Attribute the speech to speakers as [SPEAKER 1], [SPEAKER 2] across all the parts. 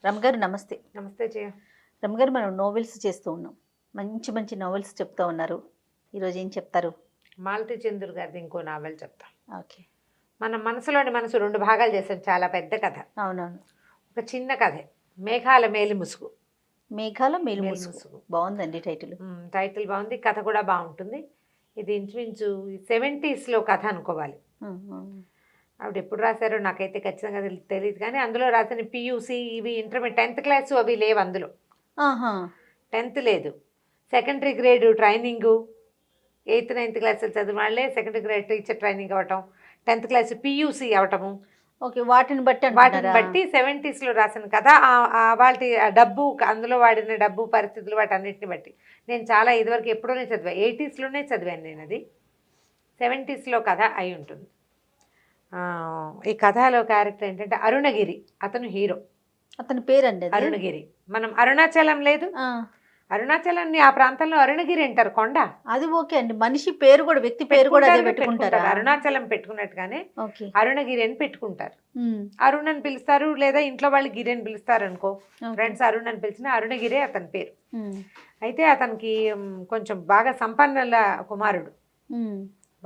[SPEAKER 1] రమగారు నమస్తే.
[SPEAKER 2] నమస్తే జయ.
[SPEAKER 1] రమగారు మనం నోవెల్స్ చేస్తూ ఉన్నాం. మంచి మంచి నోవెల్స్ చెప్తూ ఉన్నారు. ఈరోజు ఏం చెప్తారు?
[SPEAKER 2] మాలతి చంద్ర గారిది ఇంకో నావెల్ చెప్తా.
[SPEAKER 1] ఓకే.
[SPEAKER 2] మన మనసులోని మనసు 2 భాగాలు చేసాం. చాలా పెద్ద కథ.
[SPEAKER 1] అవునవును.
[SPEAKER 2] ఒక చిన్న కథే, మేఘాల మేలి ముసుగు.
[SPEAKER 1] మేఘాల మేలు
[SPEAKER 2] మేలి
[SPEAKER 1] ముసుగు.
[SPEAKER 2] ముసుగు.
[SPEAKER 1] బాగుందండి టైటిల్.
[SPEAKER 2] టైటిల్ బాగుంది, కథ కూడా బాగుంటుంది. ఇది ఇంచుమించు 70s కథ అనుకోవాలి. ఆవిడ ఎప్పుడు రాశారో నాకైతే ఖచ్చితంగా తెలియదు, కానీ అందులో రాసిన పియూసీ ఇవి ఇంటర్మీడియట్ 10th క్లాస్ అవి లేవు అందులో. 10th లేదు, secondary grade training, 8th 9th class చదివిన వాళ్ళే సెకండరీ గ్రేడ్ టీచర్ ట్రైనింగ్ అవ్వటం, 10th క్లాస్ పియూసీ అవ్వటము.
[SPEAKER 1] ఓకే, వాటిని బట్టి
[SPEAKER 2] 70s రాసిన కథ. వాటి డబ్బు, అందులో వాడిన డబ్బు పరిస్థితులు, వాటి అన్నిటిని బట్టి నేను చాలా ఇదివరకు ఎప్పుడోనే చదివా. 80s చదివాను నేను. అది 70s కథ అయి ఉంటుంది. ఈ కథలో క్యారెక్టర్ ఏంటంటే అరుణగిరి, అతను హీరో.
[SPEAKER 1] అతని పేరండి
[SPEAKER 2] అరుణగిరి. మనం అరుణాచలం లేదు, అరుణాచలాన్ని ఆ ప్రాంతంలో అరుణగిరి అంటారు, కొండ.
[SPEAKER 1] అది ఓకే అండి. మనిషి పేరు కూడా, వ్యక్తి పేరు కూడా అదే పెట్టుకుంటారు.
[SPEAKER 2] అరుణాచలం పెట్టుకున్నట్టుగానే అరుణగిరి అని పెట్టుకుంటారు. అరుణ్ అని పిలుస్తారు, లేదా ఇంట్లో వాళ్ళు గిరి అని పిలుస్తారు అనుకో. ఫ్రెండ్స్ అరుణ్ అని పిలిచిన అరుణగిరే అతని పేరు. అయితే అతనికి కొంచెం బాగా సంపన్నుల కుమారుడు,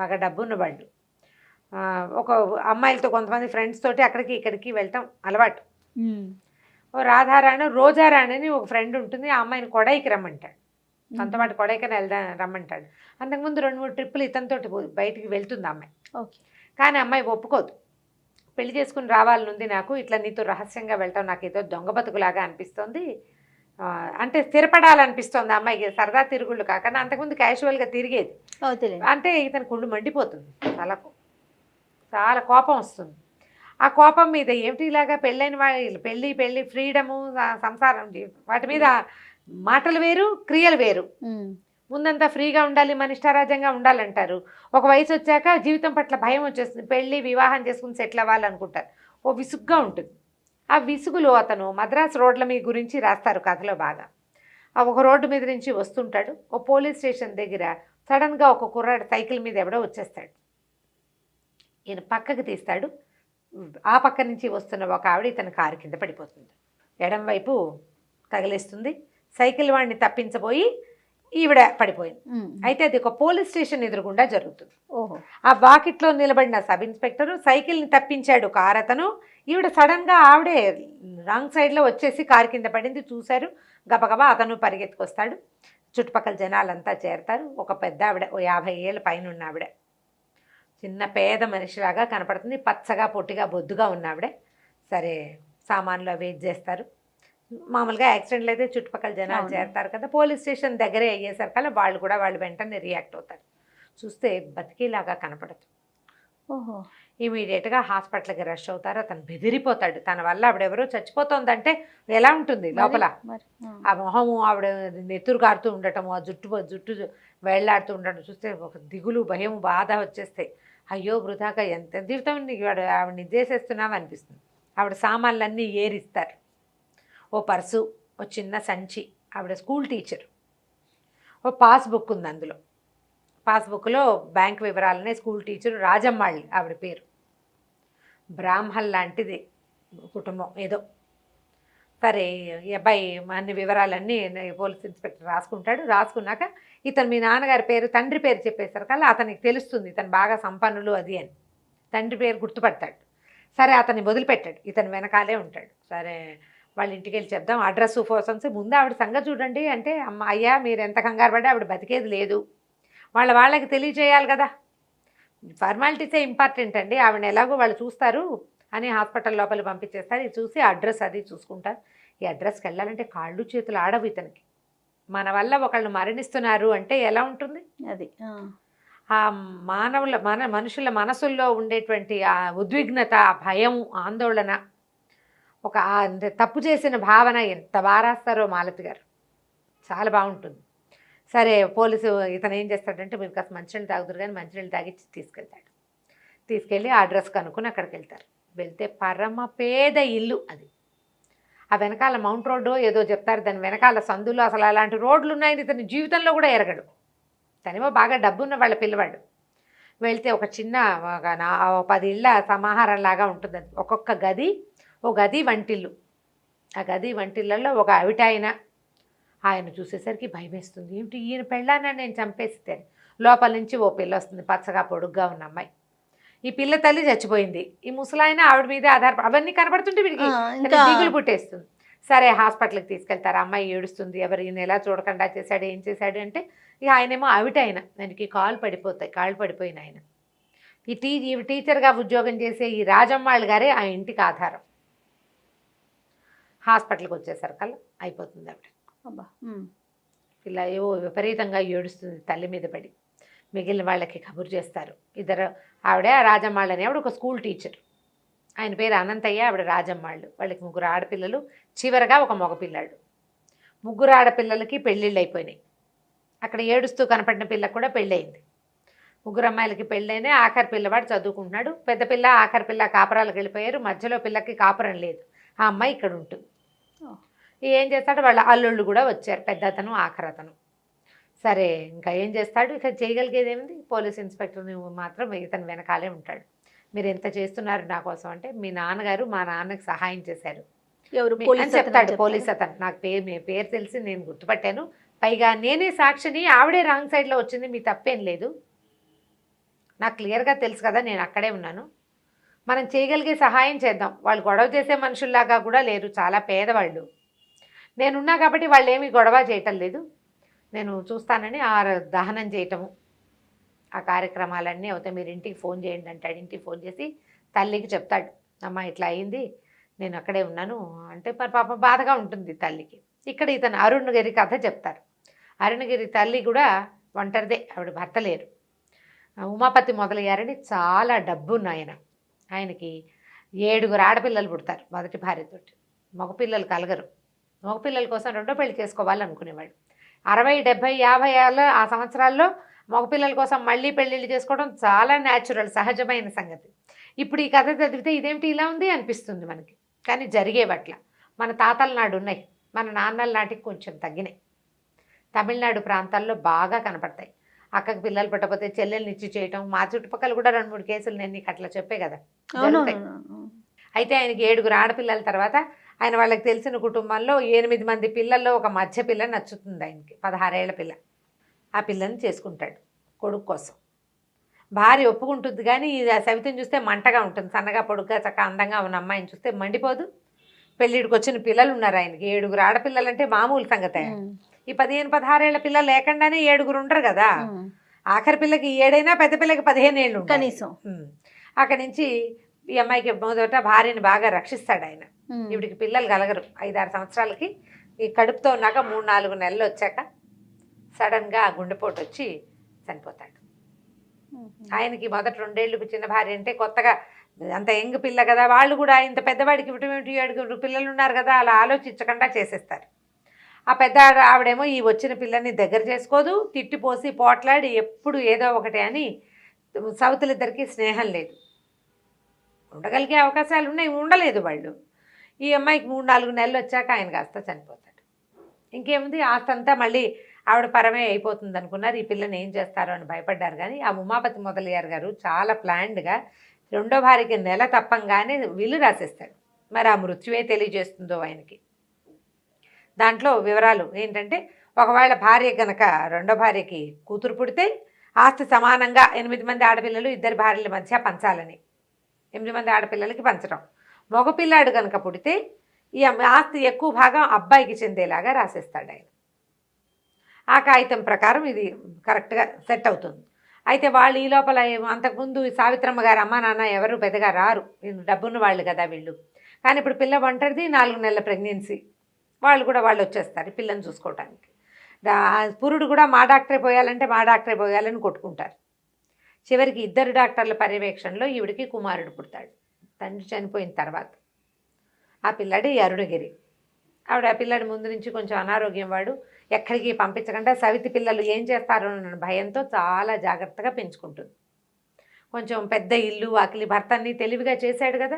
[SPEAKER 2] బాగా డబ్బున్న వాళ్ళు. ఒక అమ్మాయిలతో, కొంతమంది ఫ్రెండ్స్ తోటి అక్కడికి ఇక్కడికి వెళ్ళటం అలవాటు. ఓ రాధారాణి, రోజారాణి అని ఒక ఫ్రెండ్ ఉంటుంది. ఆ అమ్మాయిని కొడైకి రమ్మంటాడు, తనతో పాటు కొడైకని రమ్మంటాడు. అంతకుముందు 2-3 ట్రిప్పులు ఇతనితోటి బయటికి వెళ్తుంది అమ్మాయి.
[SPEAKER 1] ఓకే.
[SPEAKER 2] కానీ అమ్మాయి ఒప్పుకోదు. పెళ్లి చేసుకుని రావాలనుంది నాకు, ఇట్లా నీతో రహస్యంగా వెళ్తాం, నాకు ఏదో దొంగ బతుకులాగా అనిపిస్తుంది, అంటే స్థిరపడాలనిపిస్తుంది అమ్మాయికి. సరదా తిరుగుళ్ళు కాకుండా అంతకుముందు క్యాజువల్గా తిరిగేది. అంటే ఇతను కుళ్ళు మండిపోతుంది, చాలా కోపం వస్తుంది. ఆ కోపం మీద ఏమిటి ఇలాగా పెళ్ళైన వాళ్ళు, పెళ్ళి ఫ్రీడము, సంసారం, వాటి మీద మాటలు వేరు, క్రియలు వేరు. ముందంతా ఫ్రీగా ఉండాలి, మన ఇష్టారాజ్యంగా ఉండాలంటారు. ఒక వయసు వచ్చాక జీవితం పట్ల భయం వచ్చేస్తుంది. పెళ్ళి వివాహం చేసుకుని సెటిల్ అవ్వాలనుకుంటారు. ఓ విసుగ్గా ఉంటుంది. ఆ విసుగులో అతను మద్రాసు రోడ్ల మీ గురించి రాస్తారు కథలో బాగా. ఒక రోడ్డు మీద నుంచి వస్తుంటాడు. ఓ పోలీస్ స్టేషన్ దగ్గర సడన్గా ఒక కుర్రాడు సైకిల్ మీద ఎవడో వచ్చేస్తాడు. ఈయన పక్కకి తీస్తాడు. ఆ పక్క నుంచి వస్తున్న ఒక ఆవిడ ఇతని కారు కింద పడిపోతుంది. ఎడం వైపు తగిలేస్తుంది. సైకిల్ వాడిని తప్పించబోయి ఈవిడ పడిపోయింది. అయితే అది ఒక పోలీస్ స్టేషన్ ఎదురుగుండా జరుగుతుంది. ఆ వాకిట్లో నిలబడిన సబ్ ఇన్స్పెక్టర్ సైకిల్ని తప్పించాడు కారు అతను. ఈవిడ సడన్గా ఆవిడే రాంగ్ సైడ్లో వచ్చేసి కారు కింద పడింది. చూశారు, గబగబా అతను పరిగెత్తుకొస్తాడు. చుట్టుపక్కల జనాలంతా చేరతారు. ఒక పెద్ద ఆవిడ, ఓ 50 ఏళ్ళ పైన ఉన్న ఆవిడ, చిన్న పేద మనిషిలాగా కనపడుతుంది. పచ్చగా పొట్టిగా బొద్దుగా ఉన్న ఆవిడే. సరే, సామాన్లు వెయిట్ చేస్తారు. మామూలుగా యాక్సిడెంట్లు అయితే చుట్టుపక్కల జనాలు చేరతారు కదా. పోలీస్ స్టేషన్ దగ్గరే అయ్యేసరికల్లా వాళ్ళు వెంటనే రియాక్ట్ అవుతారు. చూస్తే బతికేలాగా కనపడదు. ఇమీడియట్గా హాస్పిటల్కి రష్ అవుతారు. అతను బెదిరిపోతాడు. తన వల్ల ఆవిడెవరో చచ్చిపోతుందంటే ఎలా ఉంటుంది లోపల. ఆ మొహము, ఆవిడ నెత్తురు కారుతూ ఉండటము, ఆ జుట్టు వేళ్లాడుతూ ఉండటం చూస్తే ఒక దిగులు, భయం, బాధ వచ్చేస్తాయి. అయ్యో వృధాగా ఎంత జీవితం ఆవిడని చేసేస్తున్నాం అనిపిస్తుంది. ఆవిడ సామాన్లన్నీ ఏరిస్తారు. ఓ పర్సు, ఓ చిన్న సంచి, ఆవిడ స్కూల్ టీచర్. ఓ పాస్బుక్ ఉంది, అందులో పాస్బుక్లో బ్యాంక్ వివరాలనే. స్కూల్ టీచరు రాజమ్మాళ్ళి ఆవిడ పేరు. బ్రాహ్మణ్ లాంటిది కుటుంబం ఏదో. సరే, ఈ అబ్బాయి అన్ని వివరాలన్నీ పోలీస్ ఇన్స్పెక్టర్ రాసుకుంటాడు. రాసుకున్నాక ఇతను మీ నాన్నగారి పేరు, తండ్రి పేరు చెప్పేసరికల్లా అతనికి తెలుస్తుంది ఇతను బాగా సంపన్నులు అది అని. తండ్రి పేరు గుర్తుపడతాడు. సరే, అతన్ని వదిలిపెట్టాడు, ఇతను వెనకాలే ఉంటాడు. సరే, వాళ్ళ ఇంటికి వెళ్ళి చెప్దాం, అడ్రస్ ఫోర్సన్స్. ముందు ఆవిడ సంగతి చూడండి అంటే, అయ్యా మీరు ఎంత కంగారు పడి, ఆవిడ బతికేది లేదు, వాళ్ళకి తెలియజేయాలి కదా, ఫార్మాలిటీసే ఇంపార్టెంట్ అండి, ఆవిడని ఎలాగో వాళ్ళు చూస్తారు అని హాస్పిటల్ లోపలికి పంపించేస్తారు. ఇది చూసి అడ్రస్ అది చూసుకుంటారు. ఈ అడ్రస్కి వెళ్ళాలంటే కాళ్ళు చేతులు ఆడవు ఇతనికి. మన వల్ల ఒకళ్ళు మరణిస్తున్నారు అంటే ఎలా ఉంటుంది అది. ఆ మనుషుల మనసుల్లో ఉండేటువంటి ఆ ఉద్విగ్నత, భయం, ఆందోళన, ఒక తప్పు చేసిన భావన ఎంత బాగా రాస్తారో మాలతి గారు. చాలా బాగుంటుంది. సరే, పోలీసు ఇతను ఏం చేస్తాడంటే, మీరు కాస్త మంచినీళ్ళు తాగుతారు కానీ మంచినీళ్ళు తాగి తీసుకెళ్తాడు. తీసుకెళ్ళి ఆ అడ్రస్ కనుక్కుని అక్కడికి వెళ్తారు. వెళ్తే పరమ పేద ఇల్లు అది. ఆ వెనకాల మౌంట్ రోడ్డు ఏదో చెప్తారు, దాని వెనకాల సందులో అసలు అలాంటి రోడ్లు ఉన్నాయని ఇతని జీవితంలో కూడా ఎరగడు. తనేమో బాగా డబ్బున్న వాళ్ళ పిల్లవాడు. వెళ్తే ఒక చిన్న 10 ఇళ్ళ సమాహారం లాగా ఉంటుంది. ఒక్కొక్క గది, ఓ గది వంటిల్లు. ఆ గది వంటిళ్ళల్లో ఒక అవిటాయన ఆయన చూసేసరికి భయమేస్తుంది. ఏమిటి ఈయన పెళ్ళాన్ని నేను చంపేస్తే, లోపల నుంచి ఓ పిల్ల వస్తుంది, పచ్చగా పొడుగ్గా ఉన్న అమ్మాయి. ఈ పిల్ల తల్లి చచ్చిపోయింది, ఈ ముసలాయన ఆవిడ మీదే ఆధారపడి, అవన్నీ కనబడుతుంటే వీడికి
[SPEAKER 1] ఇంకా
[SPEAKER 2] దిగులు పుట్టేస్తుంది. సరే హాస్పిటల్కి తీసుకెళ్తారు, అమ్మాయి ఏడుస్తుంది, ఎవరు ఈయన ఎలా చూడకుండా చేశాడు, ఏం చేశాడు అంటే, ఇక ఆయనేమో అవిటాయన, ఆయనకి కాళ్ళు పడిపోయిన ఆయన. ఈ టీచర్గా ఉద్యోగం చేసే ఈ రాజమ్మాళ్ళు గారే ఆ ఇంటికి ఆధారం. హాస్పిటల్కి వచ్చేసరికల్లా అయిపోతుంది ఆవిడ. ఇలా ఏవో విపరీతంగా ఏడుస్తుంది తల్లి మీద పడి. మిగిలిన వాళ్ళకి కబురు చేస్తారు. ఇద్దరు, ఆవిడ రాజమ్మాళ్ళని ఆవిడ ఒక స్కూల్ టీచర్, ఆయన పేరు అనంతయ్య, ఆవిడ రాజమ్మాళ్ళు. వాళ్ళకి 3 ఆడపిల్లలు, చివరగా ఒక మగపిల్లాడు. 3 ఆడపిల్లలకి పెళ్ళిళ్ళు అయిపోయినాయి. అక్కడ ఏడుస్తూ కనపడిన పిల్లకు కూడా పెళ్ళయింది. 3 అమ్మాయిలకి పెళ్ళైనా, ఆఖరి పిల్లవాడు చదువుకుంటున్నాడు. పెద్ద పిల్ల ఆఖరి పిల్ల కాపురాలకు వెళ్ళిపోయారు. మధ్యలో పిల్లకి కాపురం లేదు, ఆ అమ్మాయి ఇక్కడ ఉంటుంది. ఏం చేస్తాడు, వాళ్ళ అల్లుళ్ళు కూడా వచ్చారు, పెద్ద అతను ఆఖరి అతను. సరే ఇంకా ఏం చేస్తాడు, ఇక చేయగలిగేది ఏమిటి, పోలీస్ ఇన్స్పెక్టర్ మాత్రం ఇతను వెనకాలే ఉంటాడు. మీరు ఎంత చేస్తున్నారు నా కోసం అంటే, మీ నాన్నగారు మా నాన్నకి సహాయం చేశారు అని చెప్తాడు పోలీస్ అతను. నాకు పేరు తెలిసి నేను గుర్తుపట్టాను, పైగా నేనే సాక్షిని, ఆవిడే రాంగ్ సైడ్లో వచ్చింది, మీ తప్పేం లేదు, నాకు క్లియర్గా తెలుసు కదా, నేను అక్కడే ఉన్నాను, మనం చేయగలిగే సహాయం చేద్దాం. వాళ్ళు గొడవ చేసే మనుషుల్లాగా కూడా లేరు, చాలా పేదవాళ్ళు, నేనున్నా కాబట్టి వాళ్ళు ఏమీ గొడవ చేయటం లేదు, నేను చూస్తానని ఆ దహనం చేయటము, ఆ కార్యక్రమాలన్నీ అవుతాయి, మీరు ఇంటికి ఫోన్ చేయండి అంటాడు. ఇంటికి ఫోన్ చేసి తల్లికి చెప్తాడు, అమ్మ ఇట్లా అయింది, నేను అక్కడే ఉన్నాను అంటే, మరి పాపం బాధగా ఉంటుంది తల్లికి. ఇక్కడ ఇతను అరుణగిరి కథ చెప్తారు. అరుణగిరి తల్లి కూడా ఒంటరిదే, ఆవిడ భర్త లేరు. ఉమాపతి మొదలయ్యారని చాలా డబ్బున్న ఆయనకి 7 ఆడపిల్లలు పుడతారు మొదటి భార్యతోటి. మగపిల్లలు కలగరు, మగపిల్లల కోసం రెండో పెళ్లి చేసుకోవాలనుకునేవాడు. 60, 70, 50 ఏళ్ళ ఆ సంవత్సరాల్లో మగపిల్లల కోసం మళ్ళీ పెళ్ళిళ్ళు చేసుకోవడం చాలా న్యాచురల్, సహజమైన సంగతి. ఇప్పుడు ఈ కథ చదివితే ఇదేమిటి ఇలా ఉంది అనిపిస్తుంది మనకి, కానీ జరిగేవట్ల. మన తాతల నాడు ఉన్నాయి, మన నాన్నల నాటికి కొంచెం తగ్గినాయి. తమిళనాడు ప్రాంతాల్లో బాగా కనపడతాయి. అక్కకి పిల్లలు పుట్టకపోతే చెల్లెల్ని ఇచ్చి చేయటం, మా చుట్టుపక్కల కూడా 2-3 కేసులు నేను నీకు అట్లా చెప్పే కదా జరుగుతాయి. అయితే ఆయనకి 7 ఆడపిల్లల తర్వాత ఆయన వాళ్ళకి తెలిసిన కుటుంబంలో 8 మంది పిల్లల్లో ఒక మధ్య పిల్ల నచ్చుతుంది ఆయనకి, 16 ఏళ్ల పిల్ల. ఆ పిల్లని చేసుకుంటాడు కొడుకు కోసం. భార్య ఒప్పుకుంటుంది, కానీ ఆ సవితని చూస్తే మంటగా ఉంటుంది, సన్నగా పొడుగ్గా చక్కగా అందంగా ఉన్న అమ్మాయిని చూస్తే మండిపోదు. పెళ్ళిడికి వచ్చిన పిల్లలు ఉన్నారు ఆయనకి, 7 ఆడపిల్లలంటే మామూలు సంగతే. ఈ 15, 16 ఏళ్ల పిల్లలు లేకుండానే 7 ఉంటారు కదా, ఆఖరి పిల్లకి 7 అయినా పెద్ద పిల్లకి 15 ఏళ్ళు
[SPEAKER 1] కనీసం.
[SPEAKER 2] అక్కడి నుంచి ఈ అమ్మాయికి మొదట భార్యని బాగా రక్షిస్తాడు ఆయన. ఇవిడికి పిల్లలు కలగరు. 5-6 సంవత్సరాలకి ఈ కడుపుతో ఉన్నాక 3-4 నెలలు వచ్చాక సడన్గా గుండెపోటు వచ్చి చనిపోతాడు. ఆయనకి మొదట 2 ఏళ్ళకి చిన్న భార్య అంటే కొత్తగా, అంత యంగ్ పిల్ల కదా, వాళ్ళు కూడా ఇంత పెద్దవాడికి ఇవ్వటం ఏమిటి, 7 పిల్లలు ఉన్నారు కదా, అలా ఆలోచించకుండా చేసేస్తారు. ఆ పెద్ద ఆవిడేమో ఈ వచ్చిన పిల్లని దగ్గర చేసుకోదు, తిట్టిపోసి పోట్లాడి ఎప్పుడు ఏదో ఒకటి అని. సౌతులిద్దరికీ స్నేహం లేదు, ఉండగలిగే అవకాశాలు ఉన్నాయి, ఉండలేదు వాళ్ళు. ఈ అమ్మాయికి 3-4 నెలలు వచ్చాక ఆయన కాస్త చనిపోతాడు. ఇంకేముంది, ఆస్తంతా మళ్ళీ ఆవిడ పరమే అయిపోతుంది అనుకున్నారు. ఈ పిల్లని ఏం చేస్తారో అని భయపడ్డారు. కానీ ఆ ఉమాపతి మొదలయ్యారు గారు చాలా ప్లాన్డ్గా రెండో భార్యకి నెల తప్పంగానే విల్లు రాసేస్తాడు. మరి ఆ మృత్యువే తెలియజేస్తుందో ఆయనకి. దాంట్లో వివరాలు ఏంటంటే, ఒకవేళ భార్య కనుక రెండో భార్యకి కూతురు పుడితే ఆస్తి సమానంగా 8 మంది ఆడపిల్లలు 2 భార్యల మధ్య పంచాలని, 8 మంది ఆడపిల్లలకి పంచడం. మగపిల్లాడు కనుక పుడితే ఈ ఆస్తి ఎక్కువ భాగం అబ్బాయికి చెందేలాగా రాసేస్తాడు ఆయన. ఆ కాగితం ప్రకారం ఇది కరెక్ట్గా సెట్ అవుతుంది. అయితే వాళ్ళు ఈ లోపల అంతకుముందు సావిత్రమ్మ గారు అమ్మ నాన్న ఎవరు పెద్దగా రారు, డబ్బున్న వాళ్ళు కదా వీళ్ళు. కానీ ఇప్పుడు పిల్ల ఒంటరిది, 4 నెలల ప్రెగ్నెన్సీ, వాళ్ళు వచ్చేస్తారు పిల్లని చూసుకోవటానికి. పురుడు కూడా మా డాక్టరే పోయాలని కొట్టుకుంటారు. చివరికి 2 డాక్టర్ల పర్యవేక్షణలో ఈవిడికి కుమారుడు పుడతాడు తండ్రి చనిపోయిన తర్వాత. ఆ పిల్లాడి అరుణగిరి. ఆవిడ ఆ పిల్లాడి ముందు నుంచి కొంచెం అనారోగ్యం, వాడు ఎక్కడికి పంపించకుండా సవితి పిల్లలు ఏం చేస్తారో అన్న భయంతో చాలా జాగ్రత్తగా పెంచుకుంటుంది. కొంచెం పెద్ద ఇల్లు వాకిలి, భర్తని తెలివిగా చేశాడు కదా,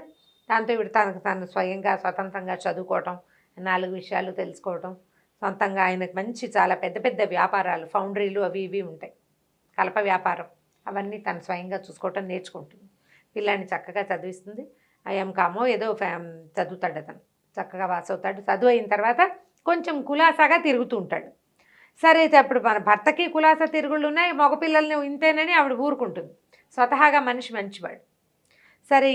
[SPEAKER 2] దాంతో ఈవిడ తను స్వయంగా స్వతంత్రంగా చదువుకోవటం, 4 విషయాలు తెలుసుకోవటం, సొంతంగా ఆయనకు మంచి చాలా పెద్ద పెద్ద వ్యాపారాలు, ఫౌండరీలు అవి ఇవి ఉంటాయి, కలప వ్యాపారం, అవన్నీ తను స్వయంగా చూసుకోవటం నేర్చుకుంటుంది. పిల్లాన్ని చక్కగా చదివిస్తుంది. ఎంకామో ఏదో చదువుతాడు అతను, చక్కగా పాస్ అవుతాడు. చదువు అయిన తర్వాత కొంచెం కులాసాగా తిరుగుతూ ఉంటాడు. సరే అయితే అప్పుడు మన భర్తకి కులాసా తిరుగుళ్ళు ఉన్నాయి, మగపిల్లల్ని ఇంతేనని ఆవిడ ఊరుకుంటుంది. స్వతహాగా మనిషి మంచివాడు. సరే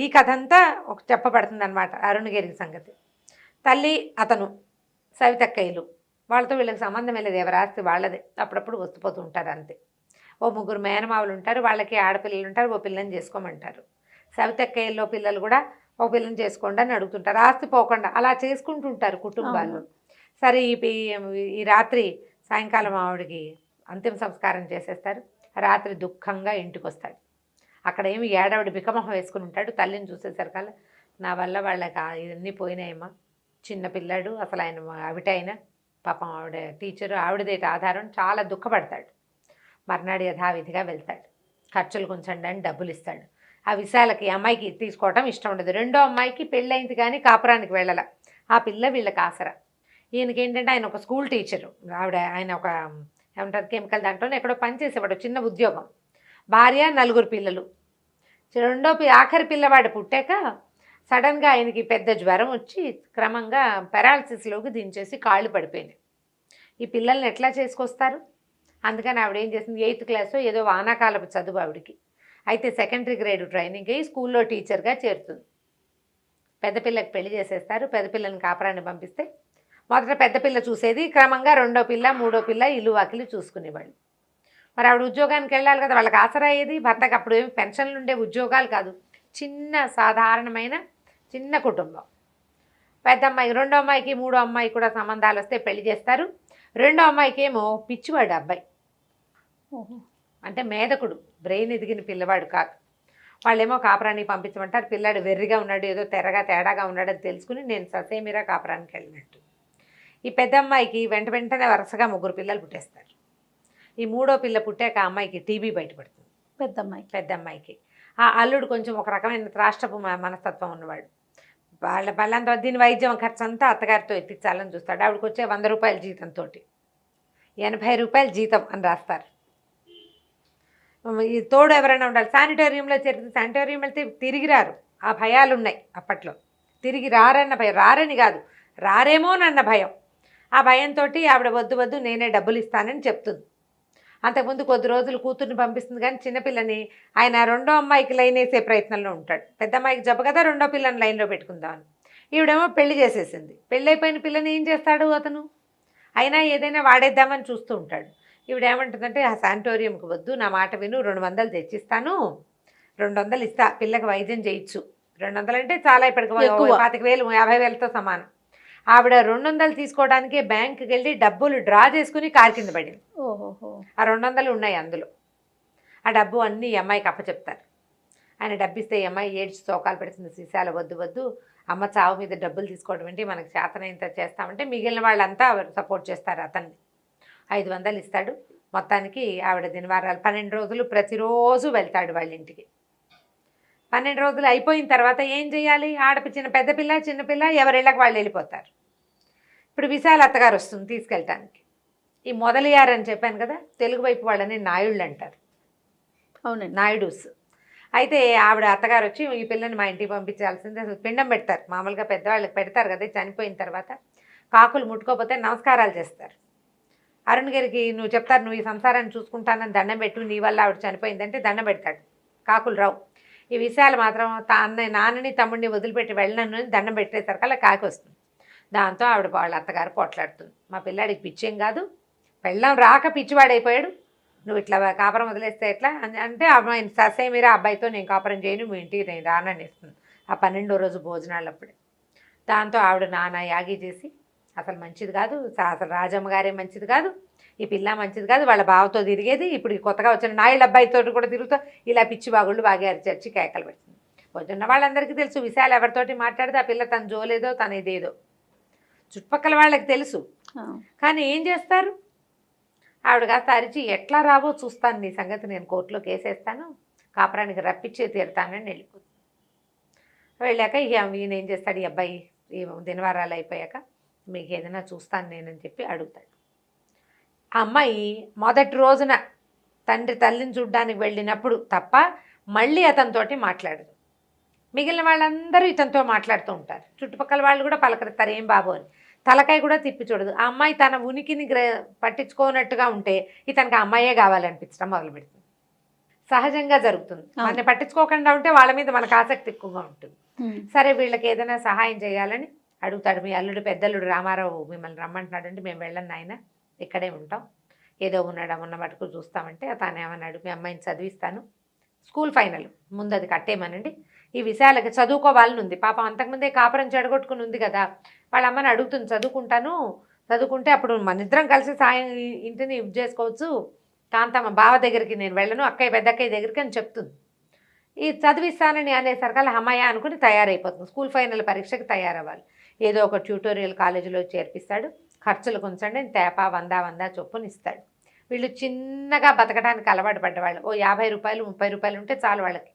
[SPEAKER 2] ఈ కథ అంతా ఒక చెప్పబడుతుంది అనమాట అరుణగిరి సంగతి. తల్లి అతను సవితక్కయ్యలు వాళ్ళతో వీళ్ళకి సంబంధం లేదు, ఎవరి ఆస్తి వాళ్ళదే, అప్పుడప్పుడు వస్తుపోతూ ఉంటారు అంతే. ఓ 3 మేనమావులు ఉంటారు, వాళ్ళకి ఆడపిల్లలు ఉంటారు, ఓ పిల్లని చేసుకోమంటారు. సవితక్కయ్యల్లో పిల్లలు కూడా ఓ పిల్లని చేసుకోండి అని అడుగుతుంటారు, ఆస్తి పోకుండా అలా చేసుకుంటుంటారు కుటుంబాలు. సరే ఈ రాత్రి సాయంకాలం ఆవిడకి అంతిమ సంస్కారం చేసేస్తారు. రాత్రి దుఃఖంగా ఇంటికి వస్తాడు. అక్కడ ఏమి ఏడావిడ బికమొహం వేసుకుని ఉంటాడు. తల్లిని చూసేసరికల్లా నా వల్ల వాళ్ళకి ఇవన్నీ పోయినాయమ్మా, చిన్న పిల్లాడు, అసలు ఆయన అవిటైనా పాపం ఆవిడ టీచరు, ఆవిడదేటి ఆధారం, చాలా దుఃఖపడతాడు. మర్నాడు యథావిధిగా వెళ్తాడు. ఖర్చులు కొంచెం అని డబ్బులు ఇస్తాడు. ఆ విశాలకి అమ్మాయికి తీసుకోవటం ఇష్టం ఉండదు. రెండో అమ్మాయికి పెళ్ళయింది కానీ కాపురానికి వెళ్ళాల. ఆ పిల్ల వీళ్ళకి ఆసరా. ఈయనకి ఏంటంటే ఆయన ఒక స్కూల్ టీచరు, ఆయన ఒక ఏమంటారు కెమికల్ దాంట్లోనే ఎక్కడో పనిచేసేవాడు, చిన్న ఉద్యోగం. భార్య, 4 పిల్లలు. ఆఖరి పిల్లవాడు పుట్టాక సడన్గా ఆయనకి పెద్ద జ్వరం వచ్చి క్రమంగా పెరాలసిస్లోకి దించేసి కాళ్ళు పడిపోయినాయి. ఈ పిల్లల్ని ఎట్లా చేసుకొస్తారు? అందుకని ఆవిడ ఏం చేసింది, 8th క్లాస్లో ఏదో వానాకాలపు చదువు ఆవిడికి. అయితే సెకండరీ గ్రేడ్ ట్రైనింగ్ అయ్యి స్కూల్లో టీచర్గా చేరుతుంది. పెద్ద పిల్లకి పెళ్లి చేసేస్తారు. పెద్ద పిల్లని కాపురాన్ని పంపిస్తే మొదట పెద్ద పిల్ల చూసేది, క్రమంగా 2వ పిల్ల 3వ పిల్ల ఇల్లు వాకిలి చూసుకునేవాళ్ళు. మరి ఆవిడ ఉద్యోగానికి వెళ్ళాలి కదా, వాళ్ళకి ఆసరా అయ్యేది. భర్తకు అప్పుడు ఏమి పెన్షన్లు ఉండే ఉద్యోగాలు కాదు, చిన్న సాధారణమైన చిన్న కుటుంబం. పెద్ద అమ్మాయి, 2వ అమ్మాయికి 3వ అమ్మాయి కూడా సంబంధాలు వస్తే పెళ్లి చేస్తారు. 2వ అమ్మాయికి ఏమో పిచ్చివాడు అబ్బాయి, అంటే మేధకుడు, బ్రెయిన్ ఎదిగిన పిల్లవాడు కాదు. వాళ్ళేమో కాపురానికి పంపించమంటారు. పిల్లాడు వెర్రిగా ఉన్నాడు, ఏదో తేడాగా ఉన్నాడని తెలుసుకుని నేను ససేమిరా కాపురానికి వెళ్ళినట్టు. ఈ పెద్ద అమ్మాయికి వెంటనే వరుసగా 3 పిల్లలు పుట్టేస్తారు. ఈ 3వ పిల్ల పుట్టాక ఆ అమ్మాయికి టీబీ బయటపడుతుంది. పెద్ద అమ్మాయికి ఆ అల్లుడు కొంచెం ఒక రకమైన త్రాష్టపు మనస్తత్వం ఉన్నవాడు. వాళ్ళంతా దీని వైద్యం ఖర్చు అంతా అత్తగారితో ఎత్తించాలని చూస్తాడు. ఆవిడకి వచ్చే 100 రూపాయల జీతంతో 80 రూపాయల జీతం అని రాస్తారు. ఈ తోడు ఎవరైనా ఉండాలి. శానిటోరియంలో చేరితే శానిటోరియం వెళ్తే తిరిగి రారు, ఆ భయాలు ఉన్నాయి అప్పట్లో. తిరిగి రారన్న భయం, రారని కాదు రారేమోనన్న భయం. ఆ భయంతో ఆవిడ వద్దు నేనే డబ్బులు ఇస్తానని చెప్తుంది. అంతకుముందు కొద్ది రోజులు కూతుర్ని పంపిస్తుంది, కానీ చిన్నపిల్లని ఆయన 2వ అమ్మాయికి లైన్ వేసే ప్రయత్నంలో ఉంటాడు. పెద్ద అమ్మాయికి జబ్బు కదా, 2వ పిల్లని లైన్లో పెట్టుకుందామని. ఈవిడేమో పెళ్లి చేసేసింది. పెళ్ళైపోయిన పిల్లని ఏం చేస్తాడు అతను? అయినా ఏదైనా వాడేద్దామని చూస్తూ ఉంటాడు. ఈవిడేమంటుందంటే, ఆ శానిటోరియంకి వద్దు, నా మాట విను, 200 తెచ్చిస్తాను, 200 ఇస్తా, పిల్లకి వైద్యం చేయొచ్చు. 200 అంటే చాలా, ఇప్పటికి 25,000 50,000తో సమానం. ఆవిడ 200 తీసుకోవడానికే బ్యాంకుకి వెళ్ళి డబ్బులు డ్రా చేసుకుని కారు కింద పడింది. ఆ 200 ఉన్నాయి అందులో. ఆ డబ్బు అన్నీ ఈ అమ్మాయికి అప్పచెప్తారు. ఆయన డబ్బు ఇస్తే ఈ అమ్మాయి ఏడ్చి తోకాలు పెడుతుంది. సీసాలు వద్దు, అమ్మ చావు మీద డబ్బులు తీసుకోవడం ఏంటి, మనకు చేతనైనంత చేస్తామంటే మిగిలిన వాళ్ళంతా సపోర్ట్ చేస్తారు అతన్ని. 500 ఇస్తాడు. మొత్తానికి ఆవిడ దినవారాలు 12 రోజులు ప్రతిరోజు వెళ్తాడు వాళ్ళ ఇంటికి. 12 రోజులు అయిపోయిన తర్వాత ఏం చేయాలి? పెద్ద పిల్ల చిన్నపిల్ల ఎవరిళ్ళకి వాళ్ళు వెళ్ళిపోతారు. ఇప్పుడు విశాల అత్తగారు వస్తుంది తీసుకెళ్ళటానికి. ఈ మొదలయ్యారని చెప్పాను కదా, తెలుగు వైపు వాళ్ళని నాయుళ్ళు అంటారు.
[SPEAKER 1] అవునండి,
[SPEAKER 2] నాయుడుస్. అయితే ఆవిడ అత్తగారు వచ్చి ఈ పిల్లని మా ఇంటికి పంపించాల్సిందే, అసలు పిండం పెడతారు. మామూలుగా పెద్దవాళ్ళకి పెడతారు కదా, చనిపోయిన తర్వాత కాకులు ముట్టుకోకపోతే నమస్కారాలు చేస్తారు. అరుణగిరికి నువ్వు చెప్తారు, నువ్వు ఈ సంసారాన్ని చూసుకుంటానని దండం పెట్టు, నీ వల్ల ఆవిడ చనిపోయిందంటే దండం పెడతాడు. కాకులు రావు. ఈ విషయాలు మాత్రం నాన్నని తమ్ముడిని వదిలిపెట్టి వెళ్ళను అని దండం పెట్టేసరికల్లా కాకి వస్తుంది. దాంతో ఆవిడ వాళ్ళ అత్తగారు పోట్లాడుతుంది, మా పిల్లాడికి పిచ్చేం కాదు, పెళ్ళం రాక పిచ్చివాడైపోయాడు, నువ్వు ఇట్లా కాపురం వదిలేస్తే ఎట్లా అంటే, అమ్మాయి ససేమిరా అబ్బాయితో నేను కాపురం చేయను, మీ ఇంటికి నేను రానని ఇస్తుంది. ఆ 12వ రోజు భోజనాలు అప్పుడే. దాంతో ఆవిడ నానా యాగి చేసి, అసలు మంచిది కాదు, అసలు రాజమ్మ గారే మంచిది కాదు, ఈ పిల్ల మంచిది కాదు, వాళ్ళ బావతో తిరిగేది, ఇప్పుడు కొత్తగా వచ్చిన నాయుళ్ళ అబ్బాయితో కూడా తిరుగుతూ ఇలా పిచ్చి బాగుళ్ళు బాగా అరిచర్చి కేకలు పెడుతుంది. పొద్దున్న వాళ్ళందరికీ తెలుసు విశాల ఎవరితోటి మాట్లాడితే ఆ పిల్ల తన జోలేదో తన ఇదేదో చుట్టుపక్కల వాళ్ళకి తెలుసు. కానీ ఏం చేస్తారు? ఆవిడ కాస్త అరిచి, ఎట్లా రావో చూస్తాను, నీ సంగతి నేను కోర్టులో కేసేస్తాను, కాపురానికి రప్పించే తీరుతానని వెళ్ళిపోతుంది. వెళ్ళాక ఈయన ఏం చేస్తాడు, ఈ అబ్బాయి ఈ దినవారాలు అయిపోయాక మీకు ఏదైనా చూస్తాను నేనని చెప్పి అడుగుతాడు. ఆ అమ్మాయి మొదటి రోజున తల్లిని చూడ్డానికి వెళ్ళినప్పుడు తప్ప మళ్ళీ అతనితోటి మాట్లాడదు. మిగిలిన వాళ్ళందరూ ఇతనితో మాట్లాడుతూ ఉంటారు. చుట్టుపక్కల వాళ్ళు కూడా పలకరిస్తారు ఏం బాబు అని. తలకాయ కూడా తిప్పి చూడదు. ఆ అమ్మాయి తన ఉనికిని పట్టించుకోనట్టుగా ఉంటే ఇతనికి ఆ అమ్మాయే కావాలనిపించడం మొదలు పెడుతుంది. సహజంగా జరుగుతుంది. మనని పట్టించుకోకుండా ఉంటే వాళ్ళ మీద మనకు ఆసక్తి ఎక్కువగా ఉంటుంది. సరే వీళ్ళకి ఏదైనా సహాయం చేయాలని అడుగుతాడు. మీ అల్లుడు పెద్దల్లుడు రామారావు మిమ్మల్ని రమ్మంటున్నాడు అంటే మేము వెళ్ళను నాయన, ఇక్కడే ఉంటాం, ఏదో ఉన్న మటుకు చూస్తామంటే తాను ఏమన్నాడు, మీ అమ్మాయిని చదివిస్తాను, స్కూల్ ఫైనల్ ముందు అది కట్టేయమనండి, ఈ విషయాలకి చదువుకోవాలని ఉంది. పాపం అంతకుముందే కాపురం చెడగొట్టుకుని ఉంది కదా, వాళ్ళ అమ్మని అడుగుతుంది చదువుకుంటాను, చదువుకుంటే అప్పుడు మన ఇద్దరం కలిసి సాయం ఇంటిని ఇది చేసుకోవచ్చు, కాంతమ్మ బావ దగ్గరికి నేను వెళ్ళను, అక్కయ్య పెద్దక్కయ్య దగ్గరికి అని చెప్తుంది. ఈ చదివిస్తానని అనేసరికల్లా అమ్మాయ అనుకుని తయారైపోతుంది. స్కూల్ ఫైనల్ పరీక్షకి తయారవ్వాలి. ఏదో ఒక ట్యూటోరియల్ కాలేజీలో చేర్పిస్తాడు. ఖర్చులు కొంచండి తేపా 100 చొప్పున ఇస్తాడు. వీళ్ళు చిన్నగా బతకడానికి అలవాటు పడ్డవాళ్ళు. ఓ 50 రూపాయలు 30 రూపాయలు ఉంటే చాలు వాళ్ళకి